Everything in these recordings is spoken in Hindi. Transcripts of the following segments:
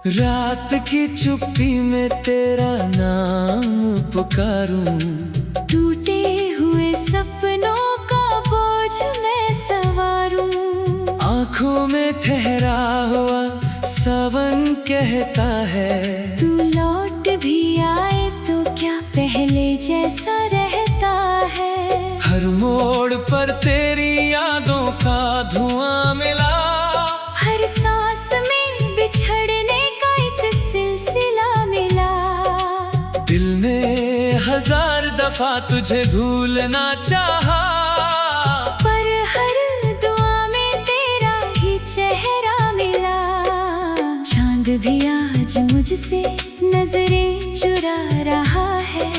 रात की चुप्पी में तेरा नाम पुकारूं, टूटे हुए सपनों का बोझ मैं सवारूं। आंखों में ठहरा हुआ सावन कहता है, तू लौट भी आए तो क्या पहले जैसा रहता है। हर मोड़ पर तेरी यादों का धुआं मिला, हर सांस में बिछड़ने का एक सिलसिला मिला। दिल ने हजार दफा तुझे भूलना चाहा, पर हर दुआ में तेरा ही चेहरा मिला। चांद भी आज मुझसे नजरें चुरा रहा है,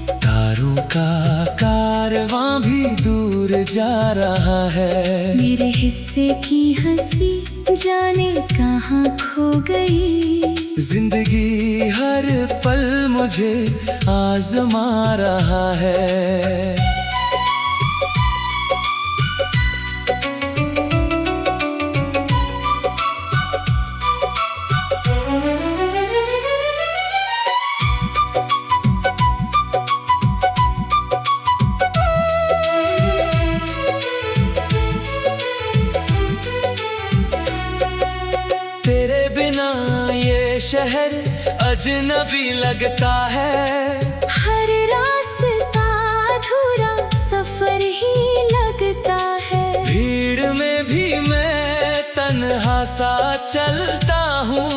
तारों का कारवां भी दूर जा रहा है। मेरे हिस्से की हंसी जाने कहाँ खो गई। जिंदगी हर पल मुझे आजमा रहा है। तेरे बिना ये शहर अजनबी लगता है, हर रास्ता अधूरा सफर ही लगता है। भीड़ में भी मैं तन्हा सा चलता हूँ,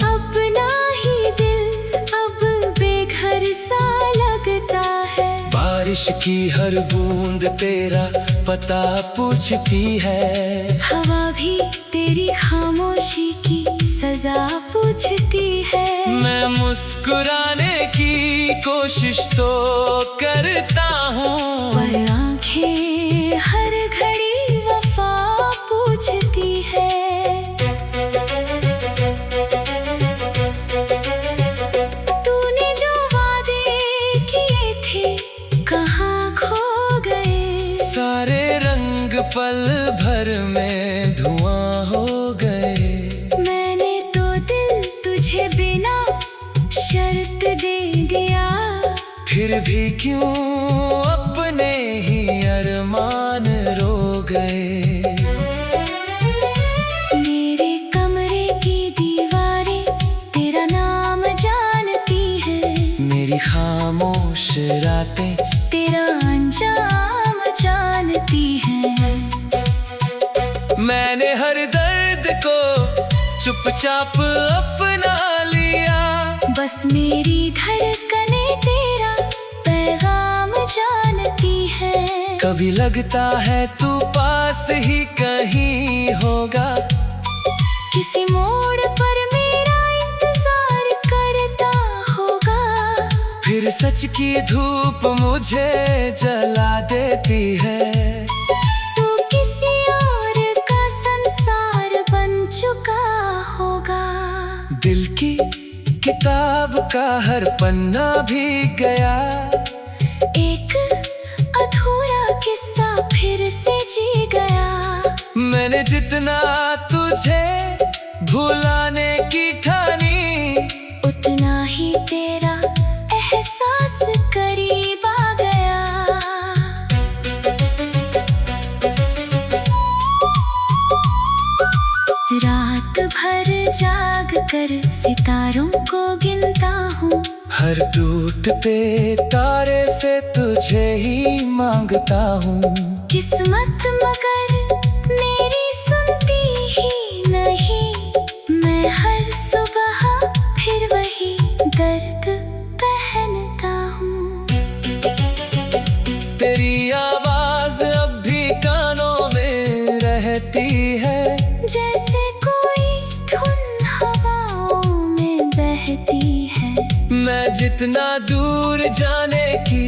अपना ही दिल अब बेघर सा लगता है। बारिश की हर बूंद तेरा पता पूछती है, हवा भी तेरी खामोशी की सजा पूछती है। मैं मुस्कुराने की कोशिश तो करता हूँ, पर आंखें हर घड़ी वफा पूछती है। तूने जो वादे किए थे कहाँ खो गए। सारे रंग पल भर में धुआं हो गए। मैंने तो दिल तुझे बिना शर्त दे दिया, फिर भी क्यों अपने ही अरमान रो गए। मेरे कमरे की दीवारें तेरा नाम जानती है, मेरी खामोश रातें तेरा अंजाम जानती है। मैंने हर दर्द को चुपचाप अपना लिया, बस मेरी धड़कने तेरा पैगाम जानती है। कभी लगता है तू पास ही कहीं होगा, किसी मोड़ पर मेरा इंतजार करता होगा। फिर सच की धूप मुझे जला देती है। तू किसी और का संसार बन चुका होगा। दिल की किताब का हर पन्ना भीग गया, एक अधूरा किस्सा फिर से जी गया। मैंने जितना तुझे भुलाने की ठानी, उतना ही तेरा एहसास करीब आ गया। रात भर जाग कर सितारों को गिनता हूँ, हर टूटते तारे से तुझे ही मांगता हूँ। किस्मत मगर मेरी सुनती ही नहीं, मैं हर सुबह फिर वही दर्द पहनता हूँ। तेरी आवाज अब भी कानों में रहती है, जैसे कोई धुन हवाओं में बहती है। मैं जितना दूर जाने की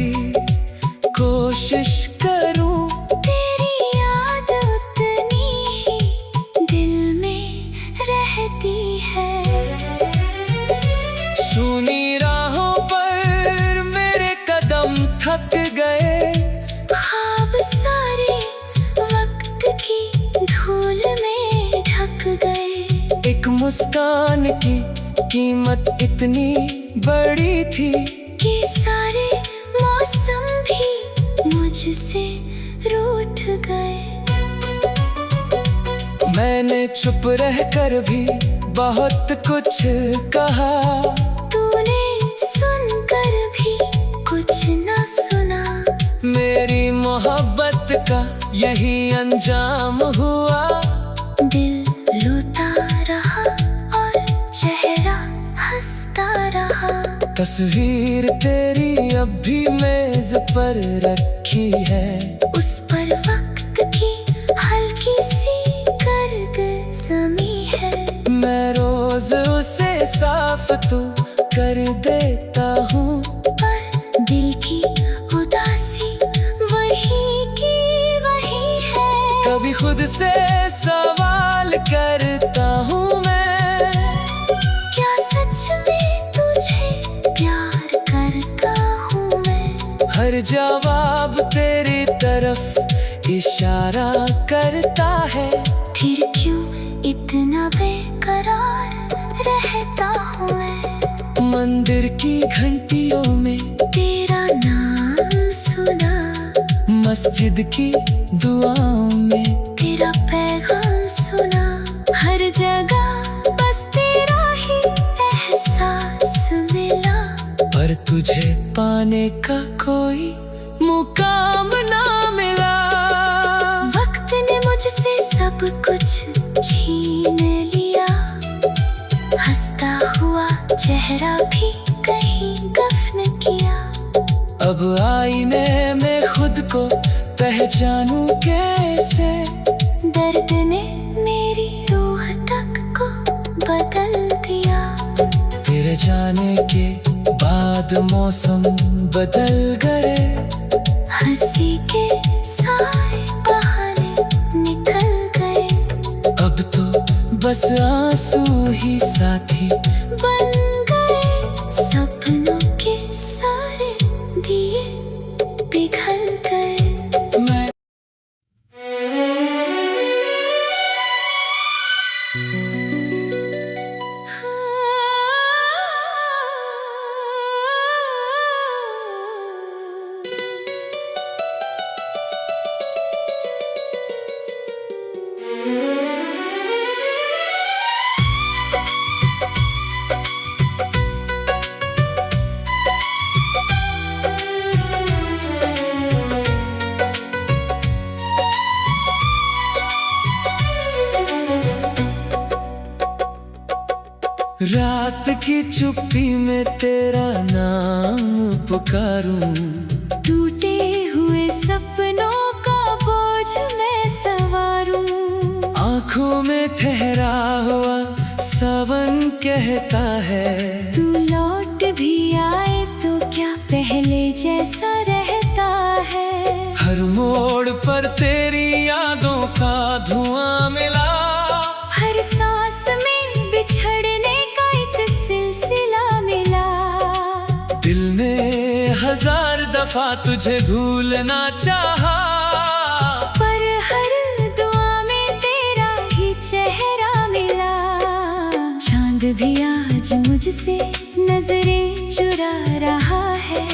कोशिश करूं, तेरी याद उतनी ही दिल में रहती है। सुनी राहों पर मेरे कदम थक गए, ख्वाब सारे वक्त की धूल में ढक गए। एक मुस्कान की कीमत इतनी बड़ी थी कि सारे मौसम भी मुझसे रूठ गए। मैंने चुप रहकर भी बहुत कुछ कहा, तूने सुनकर भी कुछ न सुना। मेरी मोहब्बत का यही अंजाम हुआ। दिल रोता रहा और चेहरा हंसता रहा। तस्वीर तेरी अब भी मेज पर रखी है, उस पर वक्त की हल्की सी गर्द जमी है। मैं रोज उसे साफ तो कर देता हूँ, पर दिल की उदासी वही की वही है। कभी खुद से सवाल करता हूँ मैं, क्या सच में तुझे प्यार करता हूँ मैं? हर जवाब तेरी तरफ इशारा करता है। फिर क्यों इतना बेकरार रहता हूँ मैं? मंदिर की घंटियों में तेरा नाम सुना, मस्जिद की दुआओं में तेरा पैगाम सुना। हर जगह बस तेरा ही एहसास मिला। पर तुझे पाने का कोई मुकाम ना मिला। वक्त ने मुझसे सब कुछ छीन लिया। हंसता हुआ चेहरा भी कहीं दफन किया। अब आईने में खुद को पहचानूं कैसे? दर्द ने मेरी रूह तक को बदल दिया। तेरे जाने के बाद मौसम बदल गए, हंसी के साए बहाने निकल गए। अब तो बस आंसू ही साथी बन गए। सपनों के सारे दिए पिघल गए। मैं रात की चुप्पी में तेरा नाम पुकारूं। टूटे हुए सपनों का बोझ मैं सवारूं। आँखों में ठहरा हुआ सावन कहता है, तू लौट भी आए तो क्या पहले जैसा रहता है। हर मोड़ पर तेरी यादों का धुआं मिला। हर सांस में बिछड़ने का एक सिलसिला मिला। दिल ने हजार दफा तुझे भूलना चाहा, पर हर दुआ में तेरा ही चेहरा मिला। चांद भी आज मुझसे नजरें चुरा रहा है।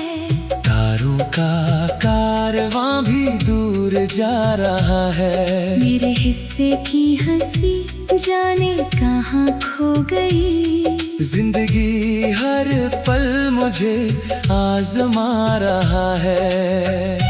तारों का कारवां भी दूर जा रहा है। मेरे हिस्से की हंसी जाने कहाँ खो गई। जिंदगी हर पल मुझे आजमा रहा है।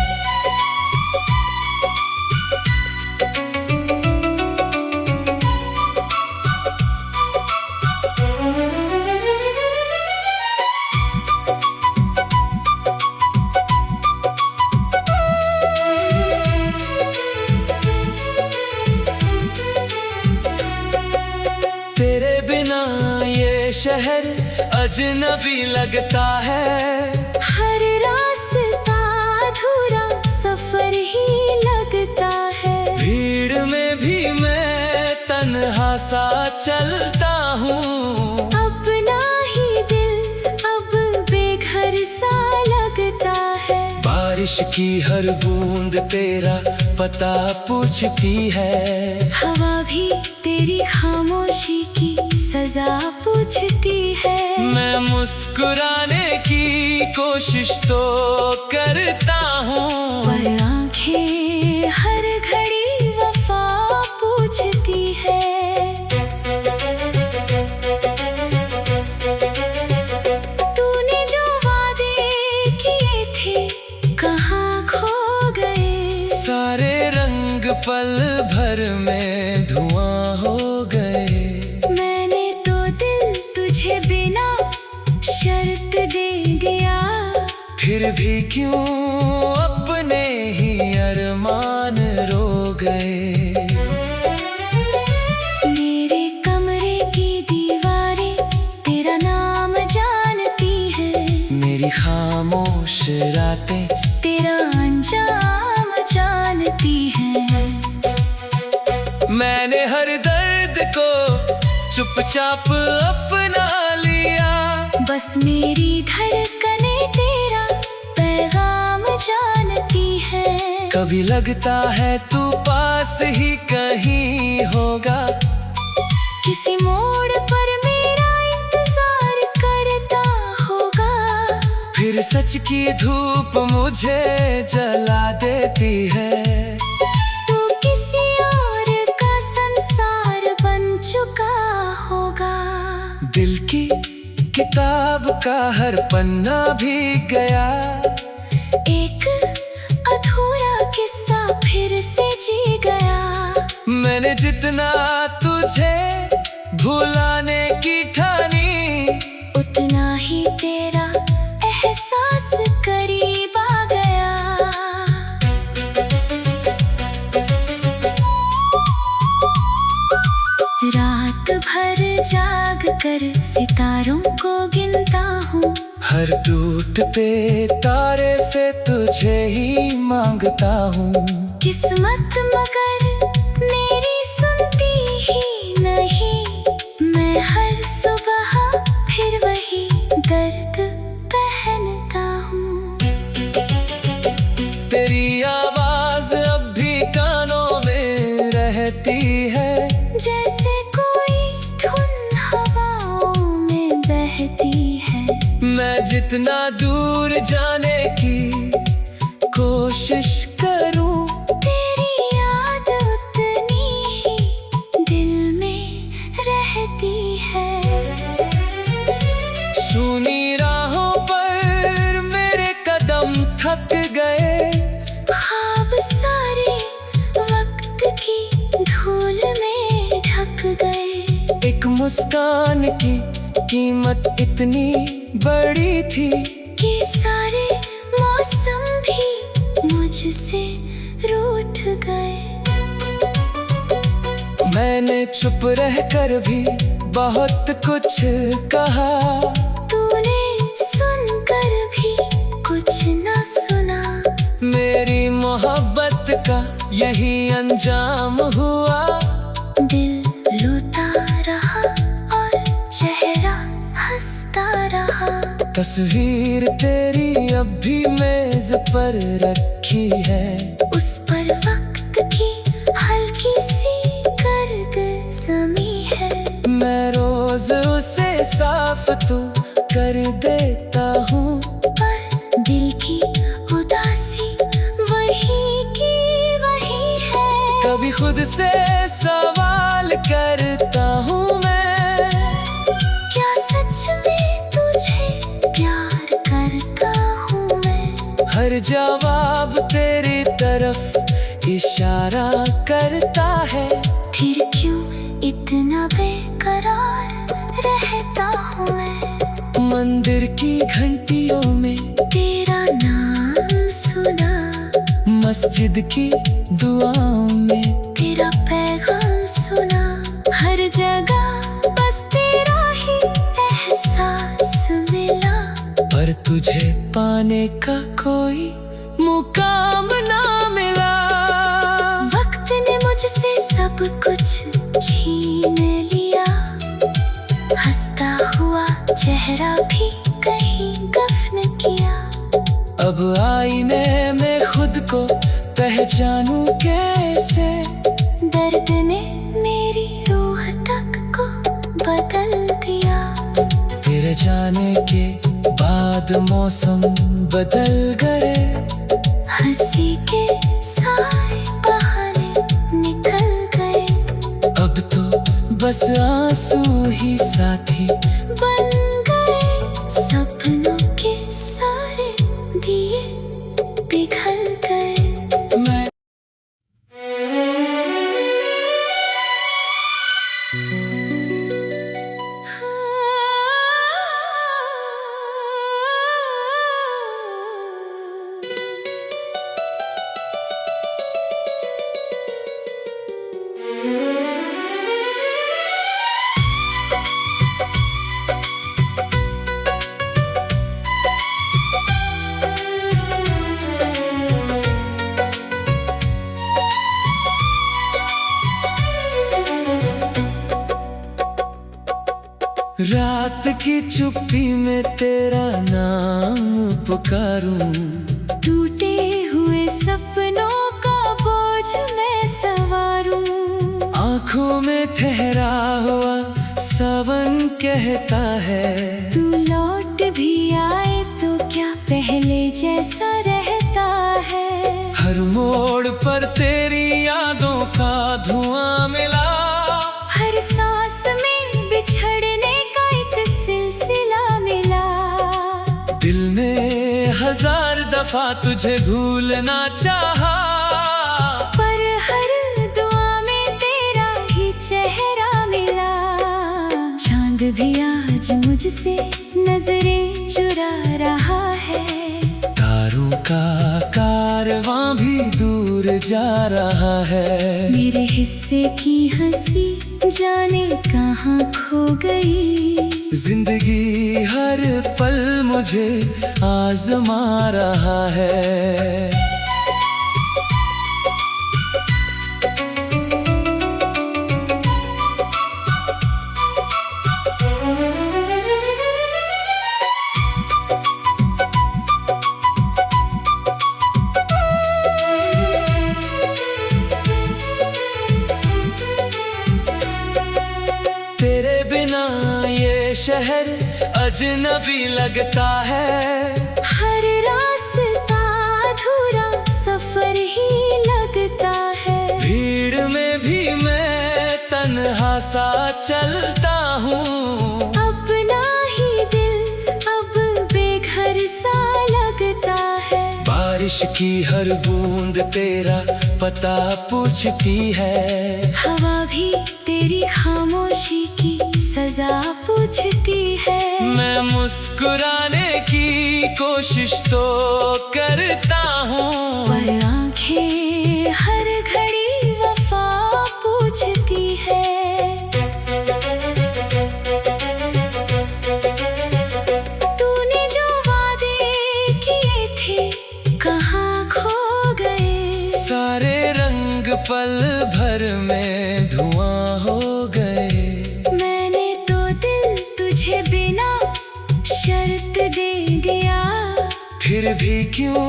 तेरे बिना ये शहर अजनबी लगता है। हर रास्ता अधूरा सफर ही लगता है। भीड़ में भी मैं तन्हा सा चलता हूँ। अपना ही दिल अब बेघर सा लगता है। बारिश की हर बूंद तेरा पता पूछती है। हवा भी तेरी खामोशी की सजा पूछती है। मैं मुस्कुराने की कोशिश तो करता हूँ, पर आंखें हर घड़ी वफा पूछती है। तूने जो वादे किए थे कहाँ खो गए? सारे रंग पल भर में धुआं हो गए। मैंने तो दिल तुझे बिना शर्त दे दिया, फिर भी क्यों अपने ही अरमान रो गए। मेरे कमरे की दीवारें तेरा नाम जानती है, मेरी खामोश रातें तेरा अंजाम जानती है। मैंने हर दर्द को चुपचाप अपना लिया, बस मेरी धड़कने तेरा पैगाम जानती है। कभी लगता है तू पास ही कहीं होगा, किसी मोड़ पर मेरा इंतजार करता होगा। फिर सच की धूप मुझे जला देती है। तू किसी और का संसार बन चुका होगा। दिल की किताब का हर पन्ना भीग गया, एक अधूरा किस्सा फिर से जी गया। मैंने जितना तुझे भुलाने की ठानी, उतना ही तेरा एहसास करीब आ गया। रात भर जाग कर सितारों को गिनता हूँ, हर टूटते तारे से तुझे ही मांगता हूँ। किस्मत मगर मेरी सुनती ही नहीं, मैं हर सुबह फिर वही दर्द पहनता हूँ। तेरी आवाज अब भी कानों में रहती है, जैसे कोई धुन हवाओं में बहती है। मैं जितना दूर जाने की कोशिश करूं, तेरी याद उतनी ही दिल में रहती है। सुनी राहों पर मेरे कदम थक गए, ख्वाब सारे वक्त की धूल में ढक गए। एक मुस्कान की कीमत इतनी बड़ी थी कि सारे मौसम भी मुझसे रूठ गए। मैंने चुप रहकर भी बहुत कुछ कहा, तूने सुनकर भी कुछ न सुना। मेरी मोहब्बत का यही अंजाम हुआ। दिल रोता रहा और चेहरा हंसता रहा। तस्वीर तेरी अब भी मेज पर रखी है, उस पर वक्त की हल्की सी गर्द जमी है। मैं रोज उसे साफ तो कर देता हूँ, पर दिल की उदासी वही की वही है। कभी खुद से सवाल करता हूँ मैं, क्या सच में तुझे प्यार करता हूँ मैं? हर जवाब तेरी तरफ इशारा करता है। फिर क्यों इतना बेकरार रहता हूँ मैं? मंदिर की घंटियों में तेरा नाम सुना, मस्जिद की दुआओं में तेरा पैगाम सुना। हर जगह बस तेरा ही एहसास मिला, पर तुझे पाने का कोई मुकाम ना मिला। वक्त ने मुझसे सब कुछ छीन लिया, हंसता हुआ चेहरा भी कहीं दफन किया। अब आईने में खुद को पहचानूं कैसे? दर्द ने मेरी रूह तक को बदल तेरे जाने के बाद मौसम बदल गए, हंसी के सारे बहाने निकल गए। अब तो बस आंसू ही साथी बन गए, सपनों के सारे दिए पिघल गए। मैं रात की चुप्पी में तेरा नाम पुकारूं, टूटे हुए सपनों का बोझ मैं सवारूं। आंखों में ठहरा हुआ सावन कहता है, तू लौट भी आए तो क्या पहले जैसा रहता है। हर मोड़ पर तेरी यादों का धुआं मिला, हर सांस में बिछड़ने का एक सिलसिला मिला। दिल ने 1000 दफा तुझे भूलना चाहा, पर हर दुआ में तेरा ही चेहरा मिला। चांद भी आज मुझसे नजरें चुरा रहा है, तारों का कारवां भी दूर जा रहा है। मेरे हिस्से की हंसी जाने कहाँ खो गई। जिंदगी हर पल मुझे आजमा रहा है। तेरे बिना ये शहर अजनबी लगता है, हर रास्ता अधूरा सफर ही लगता है। भीड़ में भी मैं तन्हा सा चलता हूँ, अपना ही दिल अब बेघर सा लगता है। बारिश की हर बूंद तेरा पता पूछती है, हवा भी तेरी खामोशी की सजा पूछती है। मैं मुस्कुराने की कोशिश तो करता हूँ, पर आंखें हर घड़ी वफा पूछती है। तूने जो वादे किए थे कहाँ खो गए। सारे रंग पल भर में धुआं हो गए। मैंने तो दिल तुझे बिना शर्त दे दिया, फिर भी क्यों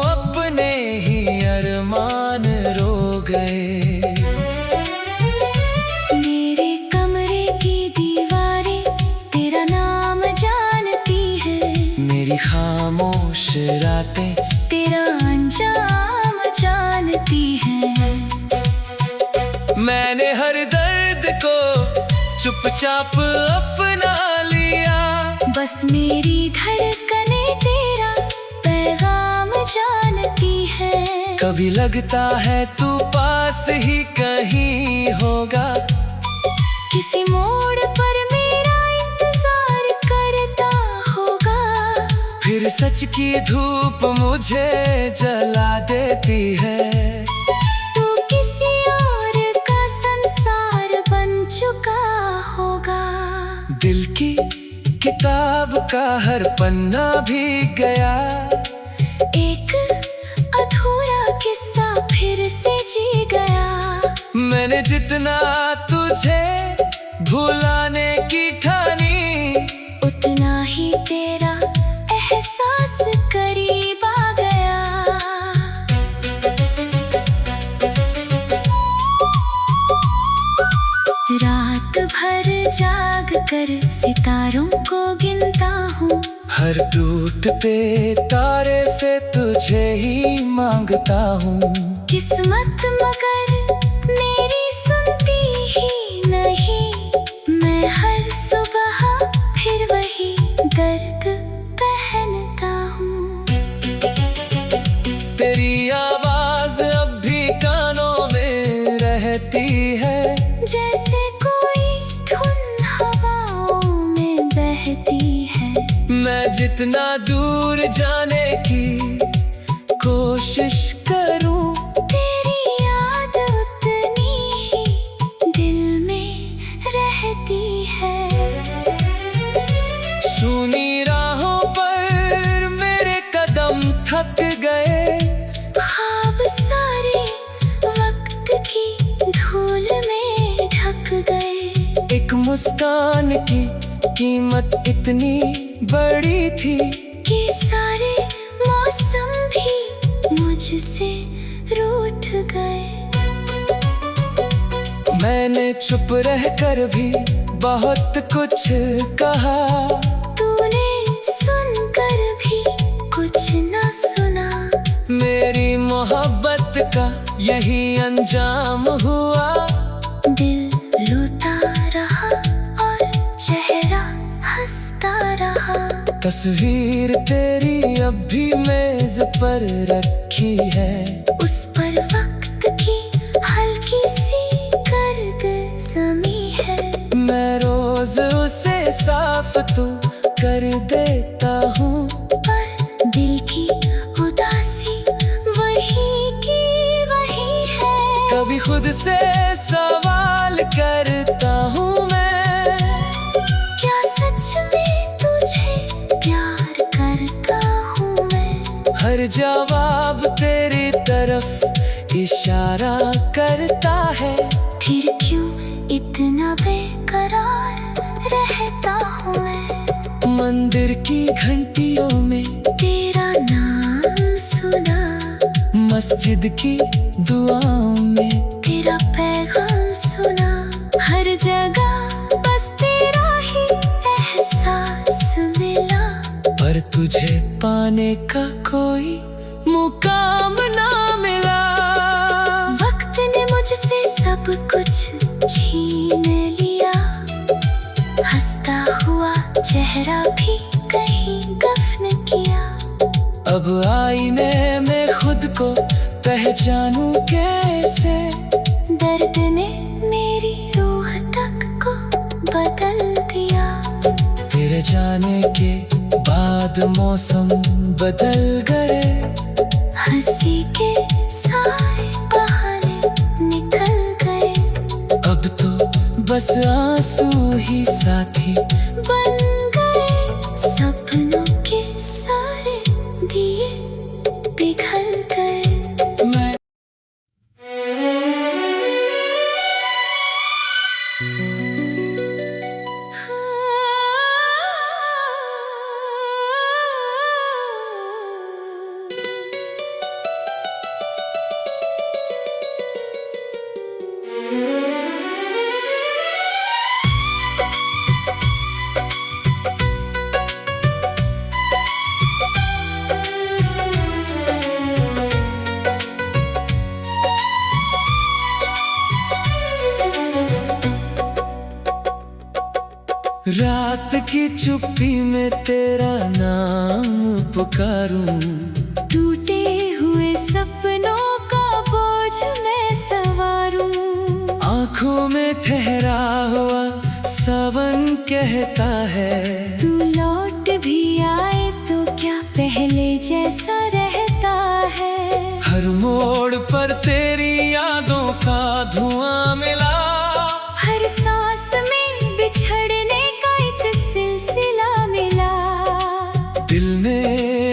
अपने ही अरमान रो गए। मेरे कमरे की दीवारें तेरा नाम जानती है, मेरी खामोश रातें तेरा अंजाम जानती है। मैंने हर दर्द को चुपचाप अपना लिया, बस मेरी धड़कने तेरा पैगाम जानती है। कभी लगता है तू पास ही कहीं होगा, किसी मोड़ पर मेरा इंतजार करता होगा। फिर सच की धूप मुझे जला देती है। तू किसी और का संसार बन चुका होगा। दिल की किताब का हर पन्ना भीग गया, एक अधूरा किस्सा फिर से जी गया। मैंने जितना तुझे भुलाने की ठानी, उतना ही तेरा एहसास करीब आ गया। रात भर जाग कर सितारों को गिनता हूँ। हर टूटते तारे से तुझे ही मांगता हूँ। किस्मत मगर मेरी सुनती ही नहीं, मैं हर सुबह फिर वही दर्द पहनता हूँ। तेरी आवाज अब भी कानों में रहती है, जैसे कोई धुन हवाओं में बहती है। मैं जितना दूर जाने की कोशिश करूं, तेरी याद उतनी ही दिल में रहती है। सुनी राहों पर मेरे कदम थक गए, ख्वाब सारे वक्त की धूल में ढक गए। एक मुस्कान की कीमत इतनी बड़ी थी कि सारे मौसम भी मुझसे रूठ गए। मैंने चुप रहकर भी बहुत कुछ कहा, तूने सुनकर भी कुछ न सुना। मेरी मोहब्बत का यही अंजाम हुआ। दिल रोता रहा और चेहरा हंसता रहा। तस्वीर तेरी अब भी मेज पर रखी है, उस पर वक्त की हल्की सी गर्द जमी है। मैं रोज उसे साफ तो कर देता हूँ, पर दिल की उदासी वही की वही है। कभी खुद से सवाल करता हूँ मैं, क्या सच में तुझे प्यार करता हूँ मैं। हर जवाब तेरी तरफ इशारा करता है। फिर क्यों इतना बेकरार रहता हूँ मैं। मंदिर की घंटियों में तेरा नाम सुना, मस्जिद की दुआओं में तेरा पैगाम सुना। हर जगह बस तेरा ही एहसास मिला, पर तुझे पाने का कोई मुकाम ना मिला। वक्त ने मुझसे सब कुछ छीन लिया, हंसता हुआ चेहरा भी कहीं दफन किया। अब आईने में खुद को पहचानूं कैसे, दर्द ने मेरी रूह तक को बदल दिया। तेरे जाने के बाद मौसम बदल गए, हंसी के सारे बहाने निकल गए। अब तो बस आंसू ही साथी बन गए, सपनों के सारे दिए पिघल गए। मैं रात की चुप्पी में तेरा नाम पुकारूं, टूटे हुए सपनों का बोझ मैं सवारूं। आँखों में ठहरा हुआ सावन कहता है, तू लौट भी आए तो क्या पहले जैसा रहता है। हर मोड़ पर तेरी यादों का धुआं मिला। हर सांस में बिछड़ने का एक सिलसिला मिला। दिल ने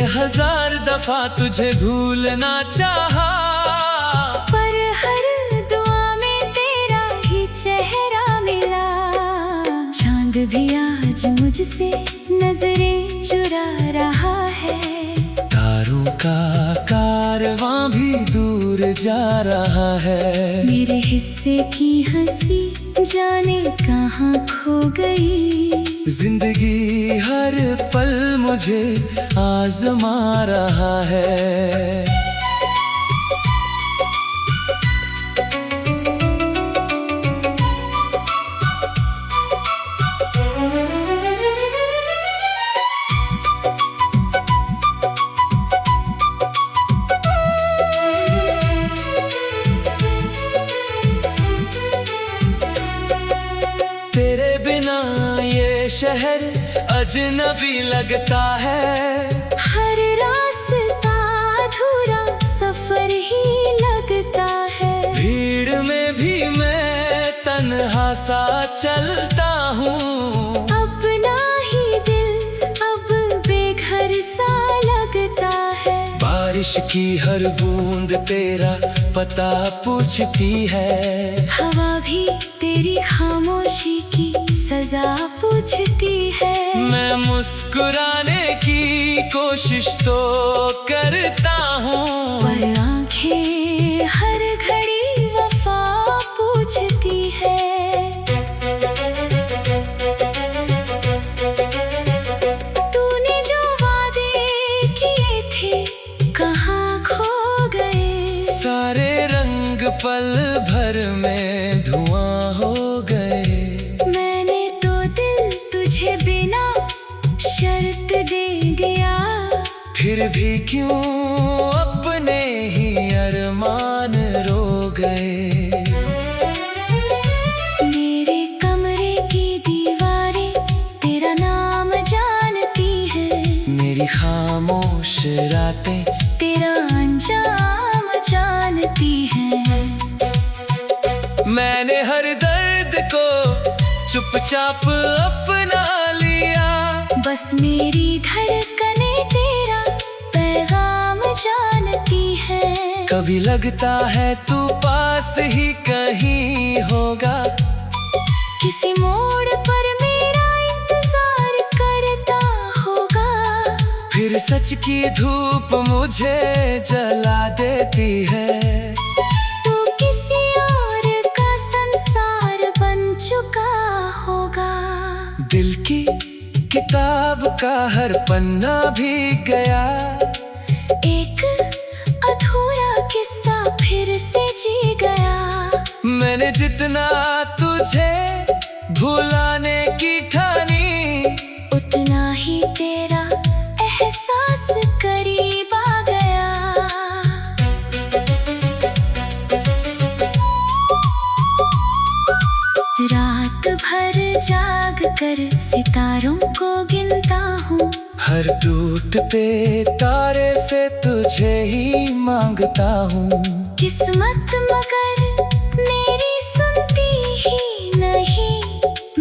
1000 दफा तुझे भूलना चाहा, पर हर दुआ में तेरा ही चेहरा मिला। चांद भी आज मुझसे नजरें चुरा रहा है, तारों का कारवां भी दूर जा रहा है। मेरे हिस्से की हंसी जाने कहाँ खो गई। जिंदगी हर पल मुझे आजमा रहा है। तेरे बिना ये शहर अजनबी लगता है। हर रास्ता अधूरा सफर ही लगता है। भीड़ में भी मैं तन्हा सा चलता हूँ। अपना ही दिल अब बेघर सा लगता है। बारिश की हर बूंद तेरा पता पूछती है। हवा भी तेरी खामोशी की सजा पूछती है। मैं मुस्कुराने की कोशिश तो करता हूँ, पर आंखें हर घड़ी वफा पूछती है। तूने जो वादे किए थे कहाँ खो गए। सारे रंग पल भर में धुआं हो गए। मैंने तो दिल तुझे बिना शर्त दे दिया। फिर भी क्यों अपने ही अरमान रो गए। मेरे कमरे की दीवारें तेरा नाम जानती है। मेरी खामोश रातें तेरा अंजाम जानती है। मैंने हर दर्द को चुपचाप अपना लिया। बस मेरी धड़कने तेरा पैगाम जानती है। कभी लगता है तू पास ही कहीं होगा। किसी मोड़ पर मेरा इंतजार करता होगा। फिर सच की धूप मुझे जला देती है। तू किसी और का संसार बन चुका होगा। दिल की किताब का हर पन्ना भीग गया। एक अधूरा किस्सा फिर से जी गया। मैंने जितना तुझे भुलाने की ठानी, उतना ही तेरा एहसास करीब आ गया। रात भर जाग कर सितारों को गिनता हूँ। हर टूटते तारे से तुझे ही मांगता हूँ। किस्मत मगर मेरी सुनती ही नहीं।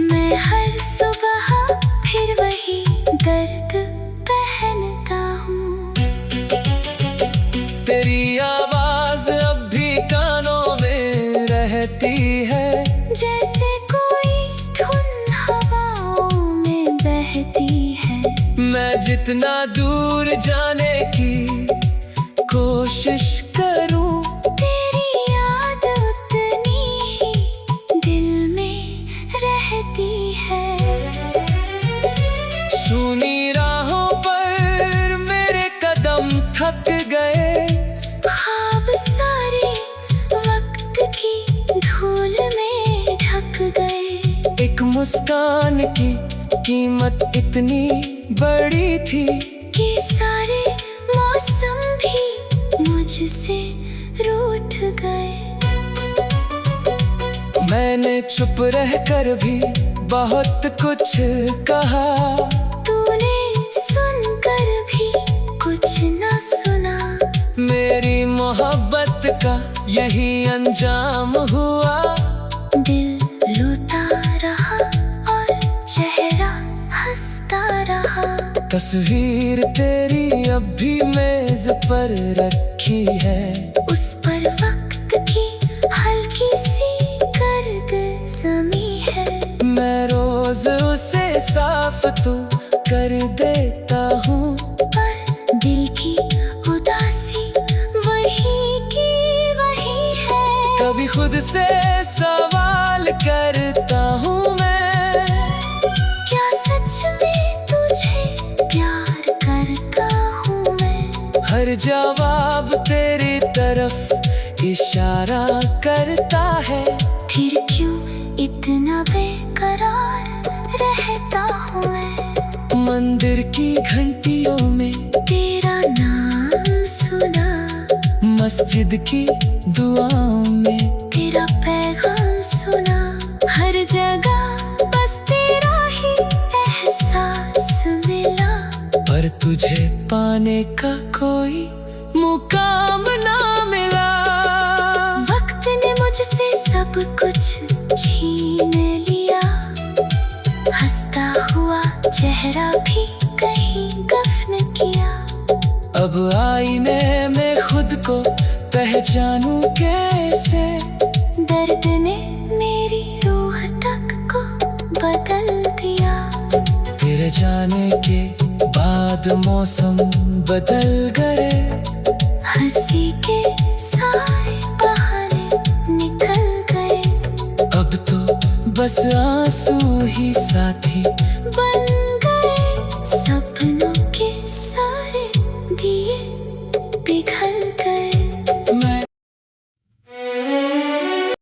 मैं हर सुबह फिर वही दर्द पहनता हूँ। तेरी आवाज अब भी कानों में रहती है। जैसे कोई धुन हवाओं में बहती है। मैं जितना दूर जाने की कोशिश करूं, तेरी याद उतनी ही दिल में रहती है। सुनी राहों पर मेरे कदम थक गए। ख्वाब सारे वक्त की धूल में ढक गए। एक मुस्कान की कीमत इतनी बड़ी थी कि सारे मौसम भी मुझसे रूठ गए। मैंने चुप रहकर भी बहुत कुछ कहा। तूने सुनकर भी कुछ न सुना। मेरी मोहब्बत का यही अंजाम हुआ। दिल रोता रहा और चेहरा हंसता रहा। तस्वीर तेरी अब भी मेज पर रखी है। उस पर वक्त की हल्की सी गर्द जमी है। मैं रोज उसे साफ तो कर देता हूँ, पर दिल की उदासी वही की वही है। कभी खुद से सवाल करता हूँ मैं। क्या सच में तुझे प्यार करता हूँ मैं? हर जवाब तेरी तरफ इशारा करता है। फिर क्यों इतना बेकरार रहता हूँ मैं? मंदिर की घंटियों में तेरा नाम सुना, मस्जिद की दुआओं में तेरा पैगाम सुना। हर जगह बस तेरा ही एहसास मिला, पर तुझे पाने का कोई मुकाम ना मिला। वक्त ने मुझसे सब कुछ छीन लिया, हंसता हुआ चेहरा भी कहीं दफन किया। अब आईने में खुद को पहचानूं कैसे? दर्द ने मेरी रूह तक को बदल दिया। तेरे जाने के बाद मौसम बदल गए। हंसी के सारे बहाने निकल गए। अब तो बस आंसू ही साथी बन